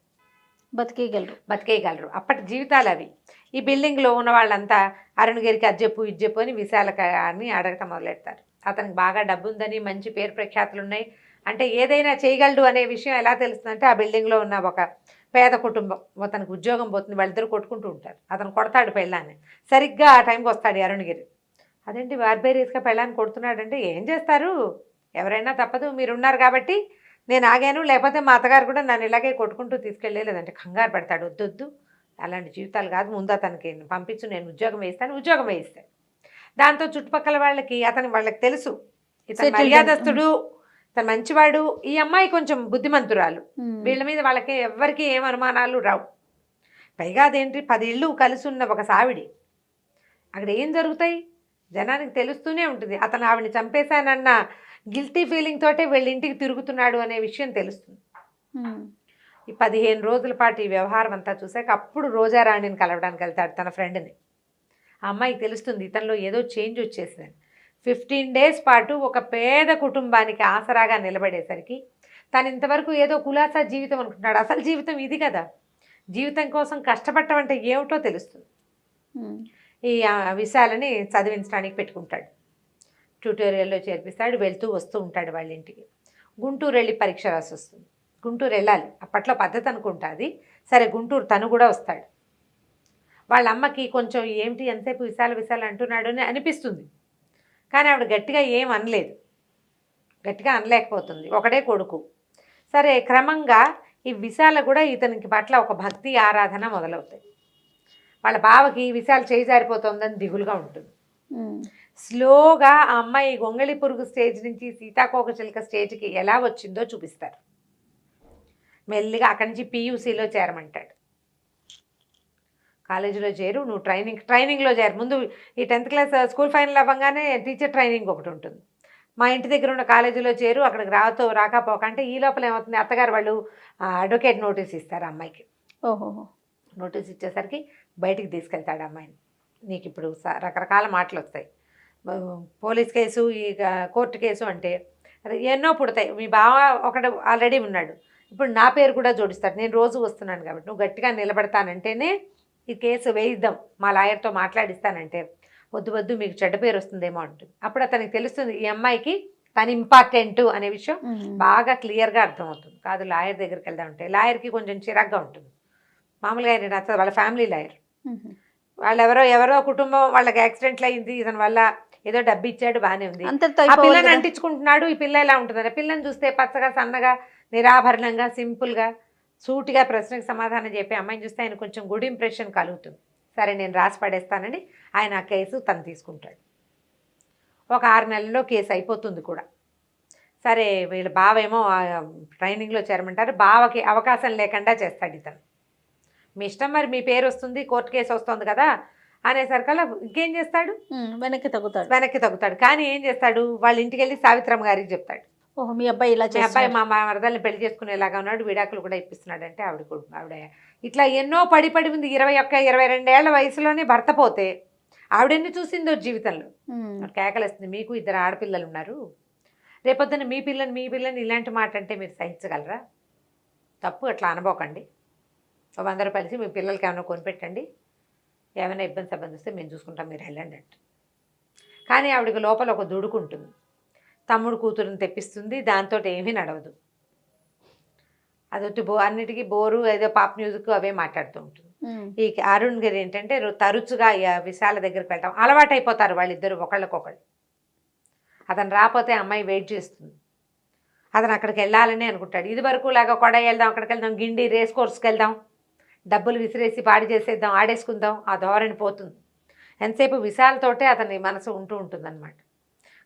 [SPEAKER 2] బతికేయగలరు. అప్పటి జీవితాలు అవి. ఈ బిల్డింగ్లో ఉన్న వాళ్ళంతా అరుణగిరికి అది చెప్పు ఇది చెప్పు అని విశాలని అడగటం మొదలెడతారు. అతనికి బాగా డబ్బు ఉందని, మంచి పేరు ప్రఖ్యాతులు ఉన్నాయి, అంటే ఏదైనా చేయగలడు అనే విషయం ఎలా తెలుస్తుందంటే ఆ బిల్డింగ్లో ఉన్న ఒక పేద కుటుంబం, అతనికి ఉద్యోగం పోతుంది, వాళ్ళిద్దరూ కొట్టుకుంటూ ఉంటారు. అతను కొడతాడు పెళ్ళాన్ని. సరిగ్గా ఆ టైంకి వస్తాడు అరుణగిరి. అదేంటి బార్బేరియస్గా పెళ్ళాన్ని కొడుతున్నాడంటే ఏం చేస్తారు, ఎవరైనా తప్పదు, మీరున్నారు కాబట్టి నేను ఆగాను, లేకపోతే మా అత్తగారు కూడా నన్ను ఇలాగే కొట్టుకుంటూ తీసుకెళ్ళలేదంటే కంగారు పడతాడు. వద్దొద్దు అలాంటి జీవితాలు కాదు, ముందు అతనికి పంపించు, నేను ఉద్యోగం వేయిస్తాను. దాంతో చుట్టుపక్కల వాళ్ళకి తెలుసు ఇతను మర్యాదస్తుడు, తను మంచివాడు, ఈ అమ్మాయి కొంచెం బుద్ధిమంతురాలు, వీళ్ళ మీద వాళ్ళకి ఎవ్వరికి ఏం అనుమానాలు రావు. పైగా అదేంటి 10 ఇళ్ళు కలిసి ఉన్న ఒక సావిడి, అక్కడ ఏం జరుగుతాయి జనానికి తెలుస్తూనే ఉంటుంది. అతను ఆవిడని చంపేశానన్న గిల్టీ ఫీలింగ్ తోటే వీళ్ళ ఇంటికి తిరుగుతున్నాడు అనే విషయం తెలుస్తుంది. ఈ 15 రోజుల పాటు ఈ వ్యవహారం అంతా చూసాక అప్పుడు రోజారాణిని కలవడానికి వెళ్తాడు తన ఫ్రెండ్ని. ఆ అమ్మాయికి తెలుస్తుంది ఇతనిలో ఏదో చేంజ్ వచ్చేసిందని. 15 డేస్ పాటు ఒక పేద కుటుంబానికి ఆసరాగా నిలబడేసరికి తను ఇంతవరకు ఏదో కులాసా జీవితం అనుకుంటున్నాడు. అసలు జీవితం ఇది కదా, జీవితం కోసం కష్టపడటం అంటే ఏమిటో తెలుస్తుంది. ఈ విషయాలని చదివించడానికి పెట్టుకుంటాడు. ట్యూటోరియల్లో చేర్పిస్తాడు. వెళ్తూ వస్తూ ఉంటాడు వాళ్ళ ఇంటికి. గుంటూరు వెళ్ళి పరీక్ష రాసి వస్తుంది. గుంటూరు వెళ్ళాలి, అప్పట్లో పద్ధతి అనుకుంటుంది. సరే గుంటూరు తను కూడా వస్తాడు. వాళ్ళ అమ్మకి కొంచెం ఏమిటి ఎంతసేపు విశాల అంటున్నాడు అని అనిపిస్తుంది. కానీ ఆవిడ గట్టిగా ఏం అనలేదు, గట్టిగా అనలేకపోతుంది, ఒకడే కొడుకు. సరే క్రమంగా ఈ విశాల కూడా ఇతనికి పట్ల ఒక భక్తి ఆరాధన మొదలవుతాయి. వాళ్ళ బావకి విశాల చేయి జారిపోతుందని దిగులుగా ఉంటుంది. స్లోగా ఆ అమ్మాయి గొంగళి పురుగు స్టేజ్ నుంచి సీతాకోక చిలుక స్టేజ్కి ఎలా వచ్చిందో చూపిస్తారు. మెల్లిగా అక్కడి నుంచి PUCలో చేరమంటాడు. కాలేజీలో చేరు, నువ్వు ట్రైనింగ్లో చేరు. ముందు ఈ 10th క్లాస్ స్కూల్ ఫైనల్ అవ్వగానే టీచర్ ట్రైనింగ్ ఒకటి ఉంటుంది. మా ఇంటి దగ్గర ఉన్న కాలేజీలో చేరు, అక్కడికి రాకపోక అంటే ఈ లోపల ఏమవుతుంది, అత్తగారు వాళ్ళు అడ్వకేట్ నోటీస్ ఇస్తారు అమ్మాయికి. నోటీస్ ఇచ్చేసరికి బయటికి తీసుకెళ్తాడు అమ్మాయిని. నీకు ఇప్పుడు రకరకాల మాటలు వస్తాయి, పోలీస్ కేసు, ఈ కోర్టు కేసు అంటే ఎన్నో పుడతాయి. మీ బావ ఒకడు ఆల్రెడీ ఉన్నాడు, ఇప్పుడు నా పేరు కూడా జోడిస్తాడు, నేను రోజు వస్తున్నాను కాబట్టి నువ్వు గట్టిగా నిలబడతానంటేనే ఈ కేసు వేయిద్దాం, మా లాయర్తో మాట్లాడిస్తానంటే వద్దు మీకు చెడ్డ పేరు వస్తుందేమో అంటుంది. అప్పుడు అతనికి తెలుస్తుంది ఈ అమ్మాయికి తను ఇంపార్టెంట్ అనే విషయం బాగా క్లియర్గా అర్థమవుతుంది. కాదు లాయర్ దగ్గరికి వెళ్దామంటే లాయర్కి కొంచెం చిరాగ్గా ఉంటుంది. మామూలుగా ఆయన నచ్చదు, వాళ్ళ ఫ్యామిలీ లాయర్. వాళ్ళు ఎవరో కుటుంబం వాళ్ళకి యాక్సిడెంట్లు అయింది, ఇతని వల్ల ఏదో డబ్బు ఇచ్చాడు, బాగానే ఉంది, ఆ పిల్లని అంటించుకుంటున్నాడు. ఈ పిల్ల ఎలా ఉంటుందని పిల్లని చూస్తే పచ్చగా సన్నగా నిరాభరణంగా సింపుల్గా సూటిగా ప్రశ్నకు సమాధానం చెప్పి అమ్మాయిని చూస్తే ఆయన కొంచెం గుడ్ ఇంప్రెషన్ కలుగుతుంది. సరే నేను రాసి పడేస్తానని ఆయన ఆ కేసు తను తీసుకుంటాడు. ఒక 6 నెలల్లో కేసు అయిపోతుంది కూడా. సరే వీళ్ళ బావేమో ట్రైనింగ్లో చేరమంటారు. బావకి అవకాశం లేకుండా చేస్తాడు ఇతను. మీ ఇష్టం, మరి మీ పేరు వస్తుంది, కోర్టు కేసు వస్తుంది కదా అనేసరికల్లా ఇంకేం చేస్తాడు, వెనక్కి తగ్గుతాడు. కానీ ఏం చేస్తాడు, వాళ్ళ ఇంటికి వెళ్ళి సావిత్రమ్మ గారికి చెప్తాడు,
[SPEAKER 1] ఓహో మీ అబ్బాయి
[SPEAKER 2] మా మరదల్ని పెళ్లి చేసుకునేలాగా ఉన్నాడు, విడాకులు కూడా ఇప్పిస్తున్నాడు అంటే ఆవిడ ఇట్లా ఎన్నో పడి ఉంది. 21-22 ఏళ్ల వయసులోనే భర్త పోతే ఆవిడెన్ని చూసిందో జీవితంలో. కేకలేస్తుంది, మీకు 2 ఆడపిల్లలు ఉన్నారు, రేపొద్దున మీ పిల్లని ఇలాంటి మాట అంటే మీరు సహించగలరా? తప్పు, అట్లా అనబోకండి, 100 రూపాయలు మీ పిల్లలకి ఏమైనా కొనిపెట్టండి, ఏమైనా ఇబ్బంది వస్తే మేము చూసుకుంటాం, మీరు వెళ్ళండి అంట. కానీ ఆవిడకి లోపల ఒక దుడుకుంటుంది. తమ్ముడు కూతురుని తెప్పిస్తుంది, దాంతో ఏమీ నడవదు. అదొట్టి అన్నిటికీ బోరు, ఏదో పాప్ మ్యూజిక్ అవే మాట్లాడుతూ ఉంటుంది. ఈ అరుణ్ గారు ఏంటంటే తరచుగా విశాల దగ్గరికి వెళ్ళటం అలవాటు అయిపోతారు వాళ్ళిద్దరు ఒకళ్ళకొకళ్ళు. అతను రాకపోతే అమ్మాయి వెయిట్ చేస్తుంది. అతను అక్కడికి వెళ్ళాలని అనుకుంటాడు. ఇది వరకు లాగా కొడై వెళ్దాం, అక్కడికి వెళ్దాం, గిండి రేస్ కోర్స్కి వెళ్దాం, డబ్బులు విసిరేసి పాడి చేసేద్దాం, ఆడేసుకుందాం, ఆ ధోరణి పోతుంది. ఎంతసేపు విశాలతోటే అతని మనసు ఉంటూ ఉంటుందన్నమాట.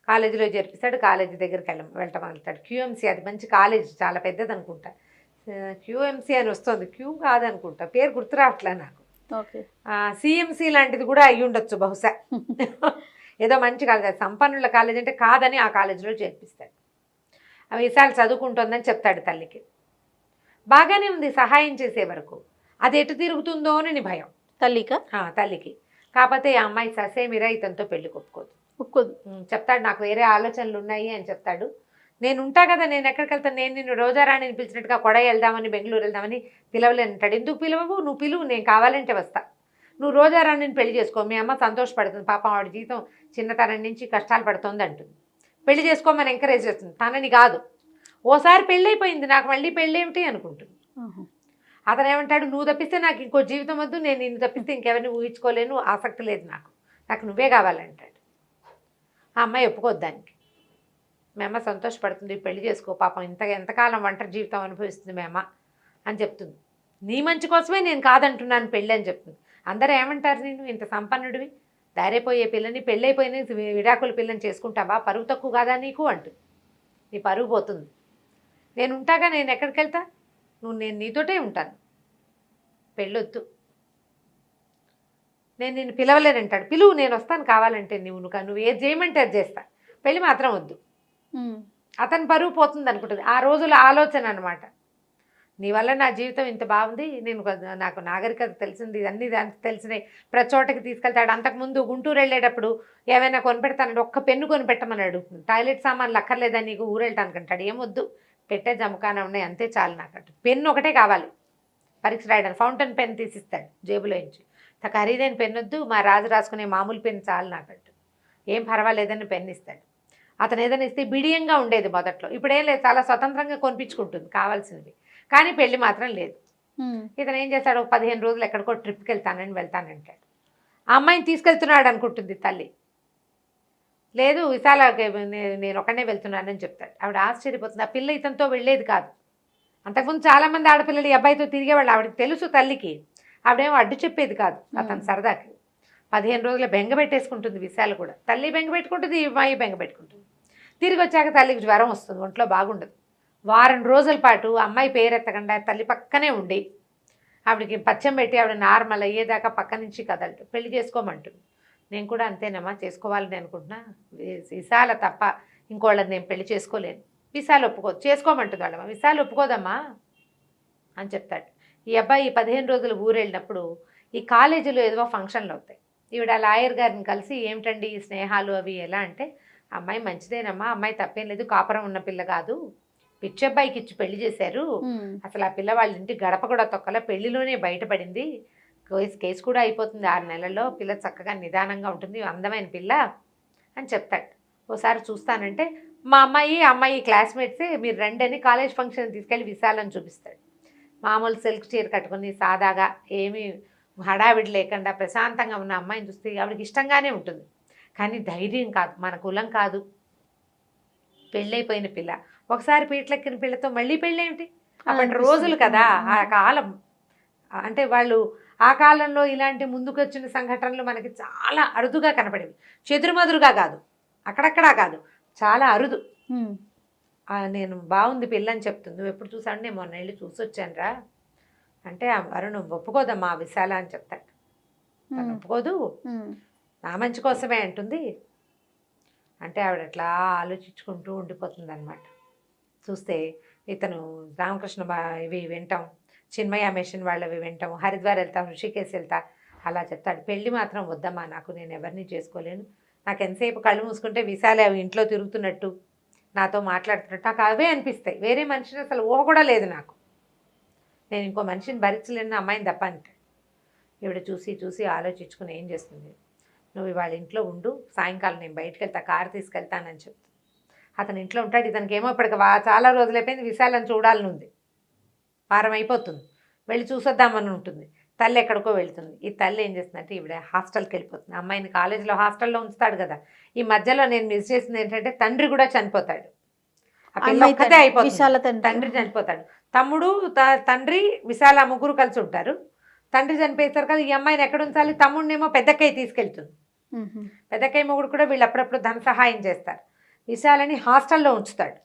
[SPEAKER 2] కాలేజీలో చేర్పిస్తాడు, కాలేజీ దగ్గరికి వెళ్ళటం వెళ్తాడు. క్యూఎంసీ, అది మంచి కాలేజ్, చాలా పెద్దది అనుకుంటా. క్యూఎంసీ అని వస్తుంది, క్యూ కాదనుకుంటా, పేరు గుర్తు రావట్లే నాకు. సిఎంసీ లాంటిది కూడా అయ్యి ఉండొచ్చు బహుశా. ఏదో మంచి కాలేజ్, సంపన్నుల కాలేజ్ అంటే కాదని ఆ కాలేజీలో చేర్పిస్తాడు. ఆ విశాల చదువుకుంటుందని చెప్తాడు తల్లికి. బాగానే ఉంది సహాయం చేసే వరకు. అది ఎటు తిరుగుతుందో అని భయం తల్లికి. కాకపోతే ఆ అమ్మాయి ససేమిరా ఇతనితో పెళ్లి ఒప్పుకోదు. చెప్తాడు, నాకు వేరే ఆలోచనలు ఉన్నాయి అని చెప్తాడు. నేను ఉంటా కదా, నేను ఎక్కడికి వెళ్తాను, నేను నిన్ను రోజారాణిని పిలిచినట్టుగా కొడై వెళ్దామని, బెంగళూరు వెళ్దామని పిలవలేనంటాడు. ఎందుకు పిలవవు, నువ్వు పిలువు, నేను కావాలంటే వస్తా. నువ్వు రోజారాణిని పెళ్లి చేసుకో, మీ అమ్మ సంతోషపడుతుంది, పాపం ఆవిడ జీతం చిన్నతనం నుంచి కష్టాలు పడుతుంది అంటుంది. పెళ్లి చేసుకోమని ఎంకరేజ్ చేస్తుంది, తనని కాదు. ఓసారి పెళ్ళి అయిపోయింది, నాకు మళ్ళీ పెళ్ళి ఏమిటి అనుకుంటుంది. అతను ఏమంటాడు, నువ్వు తప్పిస్తే నాకు ఇంకో జీవితం వద్దు, నేను నిన్ను తప్పిస్తే ఇంకెవరిని ఊహించుకోలేను, ఆసక్తి లేదు నాకు నువ్వే కావాలంటాడు. ఆ అమ్మాయి ఒప్పుకోద్దు దానికి. మీ అమ్మ సంతోషపడుతుంది, పెళ్లి చేసుకో, పాపం ఎంతకాలం ఒంటరి జీవితం అనుభవిస్తుంది మీ అమ్మ అని చెప్తుంది. నీ మంచి కోసమే నేను కాదంటున్నాను పెళ్ళి అని చెప్తుంది. అందరూ ఏమంటారు, నేను ఇంత సంపన్నుడివి, దారైపోయే పిల్లని, పెళ్ళైపోయిన విడాకుల పిల్లని చేసుకుంటావా, పరువు తక్కువ కాదా నీకు అంటుంది. నీ పరువు పోతుంది. నేను ఉంటాగా, నేను ఎక్కడికి వెళ్తా, నేను నీతోటే ఉంటాను, పెళ్ళొద్దు, నేను నిన్ను పిలవలేనంటాడు. పిలువు, నేను వస్తాను కావాలంటే, నువ్వు ఏది చేయమంటే అది చేస్తా, పెళ్ళి మాత్రం వద్దు. అతని పరువు పోతుంది అనుకుంటుంది. ఆ రోజుల ఆలోచన అనమాట. నీ వల్ల నా జీవితం ఇంత బాగుంది, నాకు నాగరికత తెలిసింది, ఇవన్నీ దానికి తెలిసినాయి, ప్రతి చోటకి తీసుకెళ్తాడు. అంతకుముందు గుంటూరు వెళ్ళేటప్పుడు ఏమైనా కొనిపెడతానంటే ఒక్క పెన్ను కొనిపెట్టమని అడుగుతుంది. టాయిలెట్ సామాన్లు అక్కర్లేదని నీకు ఊరు వెళ్ళటానికి అంటాడు. ఏమొద్దు, పెట్టే జమకాన ఉన్నాయి అంతే చాలు నాకంట. పెన్ను ఒకటే కావాలి పరీక్ష రాయడానికి. ఫౌంటైన్ పెన్ తీసిస్తాడు జేబులో నుంచి. ఖరీదైన పెన్ను వద్దు, మా రాజు రాసుకునే మామూలు పెన్ను చాలు నాకంట. ఏం పర్వాలేదని పెన్ను ఇస్తాడు. అతను ఏదైనా ఇస్తే బిడియంగా ఉండేది మొదట్లో, ఇప్పుడేం లేదు, చాలా స్వతంత్రంగా కొనిపించుకుంటుంది కావాల్సినవి. కానీ పెళ్లి మాత్రం లేదు. ఇతను ఏం చేస్తాడు, 15 రోజులు ఎక్కడికో ట్రిప్కి వెళ్తానంటాడు. ఆ అమ్మాయిని తీసుకెళ్తున్నాడు అనుకుంటుంది తల్లి. లేదు, విశాల నేను ఒకనే వెళ్తున్నానని చెప్తాడు. ఆవిడ ఆశ్చర్యపోతుంది. ఆ పిల్ల ఇతనితో వెళ్ళేది కాదు. అంతకుముందు చాలామంది ఆడపిల్లలు ఈ అబ్బాయితో తిరిగేవాళ్ళు. ఆవిడకి తెలుసు తల్లికి. ఆవిడేమో అడ్డు చెప్పేది కాదు అతను సరదాకి. 15 రోజుల బెంగ పెట్టేసుకుంటుంది విశాల కూడా. తల్లి బెంగ పెట్టుకుంటుంది, ఈ అమ్మాయి బెంగ పెట్టుకుంటుంది. తిరిగి వచ్చాక తల్లికి జ్వరం వస్తుంది, ఒంట్లో బాగుండదు. వారం రోజుల పాటు అమ్మాయి పేరెత్తకుండా తల్లి పక్కనే ఉండి ఆవిడకి పచ్చం పెట్టి ఆవిడ నార్మల్ అయ్యేదాకా పక్క నుంచి కదలటు. పెళ్లి చేసుకోమంటుంది. నేను కూడా అంతేనమ్మా, చేసుకోవాలని అనుకుంటున్నా, విశాల తప్ప ఇంకోళ్ళని నేను పెళ్లి చేసుకోలేను. విశాల ఒప్పుకోదు, చేసుకోమంటుంది వాళ్ళమ్మ. విశాల ఒప్పుకోదమ్మా అని చెప్తాడు. ఈ అబ్బాయి 15 రోజులు ఊరు వెళ్ళినప్పుడు ఈ కాలేజీలో ఏదో ఫంక్షన్లు అవుతాయి. ఈవిడ లాయర్ గారిని కలిసి, ఏమిటండి ఈ స్నేహాలు అవి ఎలా అంటే, అమ్మాయి మంచిదేనమ్మా, అమ్మాయి తప్పేం లేదు, కాపురం ఉన్న పిల్ల కాదు, పిచ్చి అబ్బాయికి ఇచ్చి పెళ్లి చేశారు, అసలు ఆ పిల్ల వాళ్ళ ఇంటి గడప కూడా తొక్కల, పెళ్లిలోనే బయటపడింది, కేసు కూడా అయిపోతుంది 6 నెలల్లో, పిల్ల చక్కగా నిదానంగా ఉంటుంది, అందమైన పిల్ల అని చెప్తాడు. ఓసారి చూస్తానంటే, మా అమ్మాయి క్లాస్మేట్సే, మీరు రండి అని కాలేజ్ ఫంక్షన్ తీసుకెళ్ళి విశాలని చూపిస్తాడు. మామూలు సిల్క్ చీర కట్టుకుని సాదాగా, ఏమీ హడావిడి లేకుండా ప్రశాంతంగా ఉన్న అమ్మాయిని చూస్తే ఆవిడకి ఇష్టంగానే ఉంటుంది. కానీ ధైర్యం కాదు, మన కులం కాదు, పెళ్ళైపోయిన పిల్ల. ఒకసారి పీటలెక్కిన పిల్లతో మళ్ళీ పెళ్ళేమిటి, అప్పటి రోజులు కదా ఆ కాలం. అంటే వాళ్ళు ఆ కాలంలో ఇలాంటి ముందుకు వచ్చిన సంఘటనలు మనకి చాలా అరుదుగా కనపడేవి. చెదురుమదురుగా కాదు, అక్కడక్కడా కాదు, చాలా అరుదు. నేను బాగుంది పిల్లని చెప్తుంది. నువ్వు ఎప్పుడు చూసాను, నేను మొన్న వెళ్ళి చూసి వచ్చానురా అంటే, అరుణ్ ఒప్పుకోదమ్మా విశాల అని చెప్తాడు. తను ఒప్పుకోదు, నా మంచి కోసమే అంటుంది అంటే ఆవిడ అట్లా ఆలోచించుకుంటూ ఉండిపోతుంది అనమాట. చూస్తే ఇతను రామకృష్ణ ఇవి వింటాం, చిన్మయ మిషన్ వాళ్ళవి వింటాం, హరిద్వార్ వెళ్తాం, ఋషికేశ్ వెళ్తా, అలా చెప్తాడు. పెళ్ళి మాత్రం వద్దమ్మా నాకు, నేను ఎవరిని చేసుకోలేను, నాకు ఎంతసేపు కళ్ళు మూసుకుంటే విశాల అవి ఇంట్లో తిరుగుతున్నట్టు, నాతో మాట్లాడుతున్నట్టు నాకు అవే అనిపిస్తాయి. వేరే మనిషిని అసలు ఊహ కూడా లేదు నాకు, నేను ఇంకో మనిషిని భరించలేని అమ్మాయిని తప్ప అంటే. ఈవిడ చూసి చూసి ఆలోచించుకుని ఏం చేస్తుంది, నువ్వు ఇవాళ ఇంట్లో ఉండు, సాయంకాలం నేను బయటకు వెళ్తా, కారు తీసుకెళ్తానని చెప్తాను. అతను ఇంట్లో ఉంటాడు. ఇతనికి ఏమో ఇప్పటికి చాలా రోజులైపోయింది విశాలని చూడాలని ఉంది, వారం అయిపోతుంది, వెళ్ళి చూసొద్దామని ఉంటుంది. తల్లి ఎక్కడికో వెళ్తుంది. ఈ తల్లి ఏం చేస్తుందంటే ఈవిడ హాస్టల్కి వెళ్ళిపోతుంది. అమ్మాయిని కాలేజీలో హాస్టల్లో ఉంచుతాడు కదా. ఈ మధ్యలో నేను మిస్ చేసింది ఏంటంటే తండ్రి కూడా చనిపోతాడు. ఆ పిల్ల ఒక్కతే అయిపోతుంది. తండ్రి చనిపోతాడు. తమ్ముడు తండ్రి విశాల ముగ్గురు కలిసి ఉంటారు. తండ్రి చనిపోతారు కదా, ఈ అమ్మాయిని ఎక్కడ ఉంచాలి? తమ్ముడినేమో పెద్దక్కయ్య తీసుకెళ్తుంది. పెద్దక్కయ్య మొగుడు కూడా వీళ్ళు అప్పుడప్పుడు ధన సహాయం చేస్తారు. విశాలని హాస్టల్లో ఉంచుతాడు.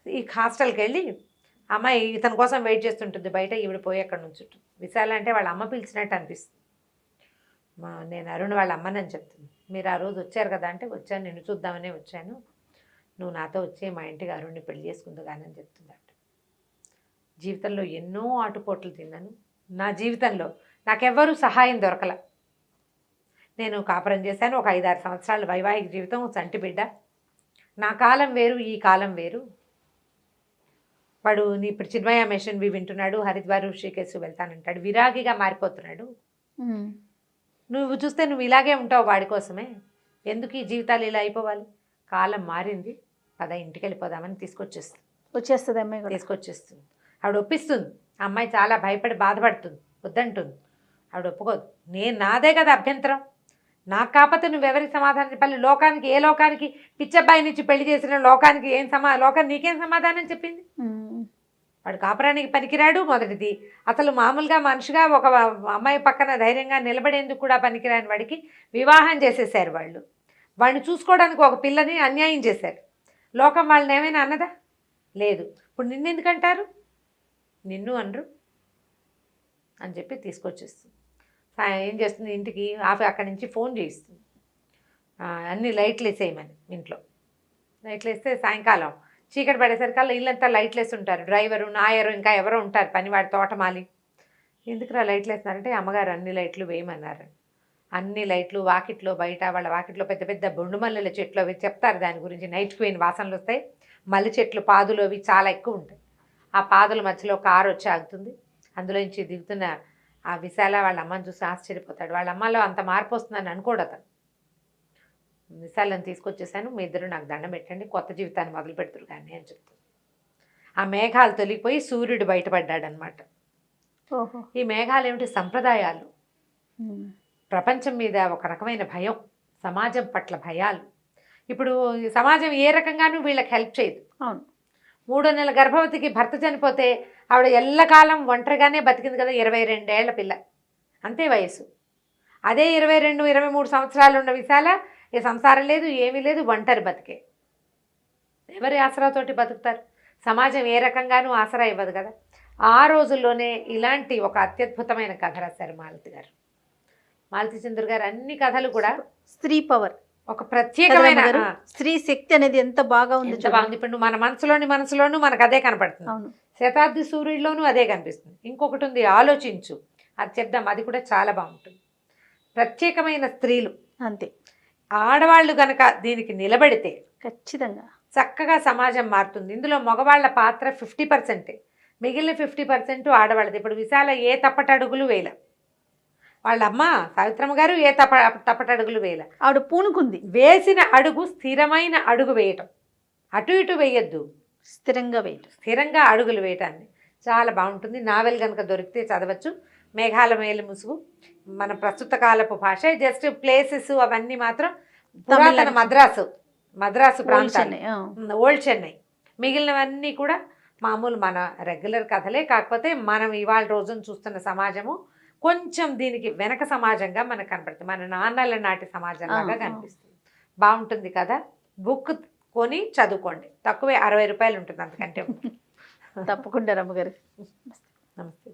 [SPEAKER 2] ఈ హాస్టల్కి వెళ్ళి అమ్మాయి ఇతని కోసం వెయిట్ చేస్తుంటుంది బయట. ఈవిడ పోయి అక్కడ నుంచుంటుంది. విశాల అంటే వాళ్ళ అమ్మ పిలిచినట్టు అనిపిస్తుంది. నేను అరుణ్ వాళ్ళ అమ్మనని చెప్తుంది. మీరు ఆ రోజు వచ్చారు కదా అంటే, వచ్చాను, నిన్ను చూద్దామనే వచ్చాను, నువ్వు నాతో వచ్చి మా ఇంటికి అరుణ్ని పెళ్లి చేసుకుందు కానీ అని చెప్తుందట. జీవితంలో ఎన్నో ఆటుపోట్లు తిన్నాను. నా జీవితంలో నాకెవ్వరూ సహాయం దొరకల. నేను కాపురం చేశాను, ఒక 5-6 సంవత్సరాలు వైవాహిక జీవితం, చంటి బిడ్డ. నా కాలం వేరు, ఈ కాలం వేరు. వాడు ఇప్పుడు చిన్మయ మిషన్వి వింటున్నాడు, హరిద్వార్ ఋషికేశ్ వెళ్తానంటాడు, విరాగిగా మారిపోతున్నాడు. నువ్వు చూస్తే నువ్వు ఇలాగే ఉంటావు వాడి కోసమే. ఎందుకు ఈ జీవితాలు ఇలా అయిపోవాలి? కాలం మారింది, పద ఇంటికి వెళ్ళిపోదామని వచ్చేస్తుంది అమ్మాయి. తీసుకొచ్చేస్తుంది. ఆవిడ ఒప్పిస్తుంది. అమ్మాయి చాలా భయపడి బాధపడుతుంది, వద్దంటుంది. ఆవిడ ఒప్పుకోదు. నాదే కదా అభ్యంతరం, నాకు కాకపోతే నువ్వెవరికి సమాధానం చెప్పాలి? లోకానికి, ఏ లోకానికి పిచ్చబ్బాయి నుంచి పెళ్లి చేసిన లోకానికి లోకానికి నీకేం సమాధానం చెప్పింది? వాడు కాపురానికి పనికిరాడు మొదటిది. అసలు మామూలుగా మనిషిగా ఒక అమ్మాయి పక్కన ధైర్యంగా నిలబడేందుకు కూడా పనికిరాని వాడికి వివాహం చేసేసారు వాళ్ళు. వాడిని చూసుకోవడానికి ఒక పిల్లని అన్యాయం చేశారు. లోకం వాళ్ళని ఏమైనా అన్నదా? లేదు. ఇప్పుడు నిన్నెందుకంటారు? నిన్ను అనరు అని చెప్పి తీసుకొచ్చేస్తుంది. ఏం చేస్తుంది, ఇంటికి అక్కడి నుంచి ఫోన్ చేయిస్తుంది, అన్ని లైట్లు వేసేయమని. ఇంట్లో లైట్లు వేస్తే సాయంకాలం చీకటి పడేసరికల్లా ఇల్లంతా లైట్లు వేసి ఉంటారు. డ్రైవరు, నాయరు, ఇంకా ఎవరో ఉంటారు పనివాడి, తోటమాలి. ఎందుకురా లైట్లు వేస్తున్నారంటే అమ్మగారు అన్ని లైట్లు వేయమన్నారు. అన్ని లైట్లు వాకిట్లో, బయట వాళ్ళ వాకిట్లో పెద్ద పెద్ద బొండు మల్లెల చెట్లు అవి చెప్తారు దాని గురించి. నైట్ క్వీన్ వాసనలు వస్తాయి. మల్లె చెట్లు పాదులు అవి చాలా ఎక్కువ ఉంటాయి. ఆ పాదుల మధ్యలో కారు వచ్చి ఆగుతుంది. అందులో నుంచి దిగుతున్న ఆ విశాల వాళ్ళ అమ్మని చూసి ఆశ్చర్యపోతాడు. వాళ్ళ అమ్మలో అంత మార్పు వస్తుందని అనుకోడు అతను. విశాలను తీసుకొచ్చేసాను, మీ ఇద్దరు నాకు దండం పెట్టండి, కొత్త జీవితాన్ని మొదలు పెడుతురు కానీ అని చెప్తాను. ఆ మేఘాలు తొలిగిపోయి సూర్యుడు బయటపడ్డాడనమాట. ఈ మేఘాలు ఏమిటి? సంప్రదాయాలు, ప్రపంచం మీద ఒక రకమైన భయం, సమాజం పట్ల భయాలు. ఇప్పుడు సమాజం ఏ రకంగానూ వీళ్ళకి హెల్ప్ చేయదు. అవును. 3వ నెల గర్భవతికి భర్త చనిపోతే ఆవిడ ఎల్లకాలం ఒంటరిగానే బతికింది కదా. 22 ఏళ్ల పిల్ల, అంతే వయసు. అదే 22-23 సంవత్సరాలు ఉన్న విశాల ఏ సంసారం లేదు, ఏమీ లేదు, ఒంటరి బతికే. ఎవరి ఆసరాతోటి బతుకుతారు? సమాజం ఏ రకంగానూ ఆసరా ఇవ్వదు కదా. ఆ రోజుల్లోనే ఇలాంటి ఒక అత్యద్భుతమైన కథ రాశారు మాలతి గారు. మాలతి చంద్ర గారు అన్ని కథలు కూడా
[SPEAKER 1] స్త్రీ పవర్,
[SPEAKER 2] ఒక ప్రత్యేకమైన
[SPEAKER 1] స్త్రీ శక్తి అనేది ఎంత బాగా ఉంది.
[SPEAKER 2] ఇప్పుడు మన మనసులోను మనకు అదే కనపడుతుంది. శతాబ్ది సూర్యుడిలోనూ అదే కనిపిస్తుంది. ఇంకొకటి ఉంది, ఆలోచించు, అది చెప్దాం, అది కూడా చాలా బాగుంటుంది. ప్రత్యేకమైన స్త్రీలు, అంతే. ఆడవాళ్ళు గనక దీనికి నిలబడితే ఖచ్చితంగా చక్కగా సమాజం మారుతుంది. ఇందులో మగవాళ్ళ పాత్ర 50%, మిగిలిన 50% ఆడవాళ్ళది. ఇప్పుడు విశాల ఏ తప్పటడుగులు వేల, వాళ్ళ అమ్మ సావిత్రమ్మ గారు ఏ తప్పటడుగులు వేల. ఆవిడ పూనుకుంది. వేసిన అడుగు స్థిరమైన అడుగు వేయటం, అటు ఇటు వేయద్దు, స్థిరంగా అడుగులు వేయటాన్ని చాలా బాగుంటుంది. నావెల్ కనుక దొరికితే చదవచ్చు. మేఘాల మేలు ముసుగు మన ప్రస్తుత కాలపు భాష. జస్ట్ ప్లేసెస్ అవన్నీ మాత్రం పురాతన మద్రాసు ప్రాంతాన్ని, ఓల్డ్ చెన్నై. మిగిలినవన్నీ కూడా మామూలు మన రెగ్యులర్ కథలే. కాకపోతే మనం ఇవాళ రోజున చూస్తున్న సమాజము కొంచెం దీనికి వెనక సమాజంగా మనకు కనపడుతుంది. మన నాన్నల నాటి సమాజంలాగా కనిపిస్తుంది. బాగుంటుంది కదా. బుక్ కొని చదువుకోండి, తక్కువే, 60 రూపాయలు ఉంటుంది, అంతకంటే.
[SPEAKER 1] తప్పకుండా రమ్మగారు.
[SPEAKER 2] నమస్తే.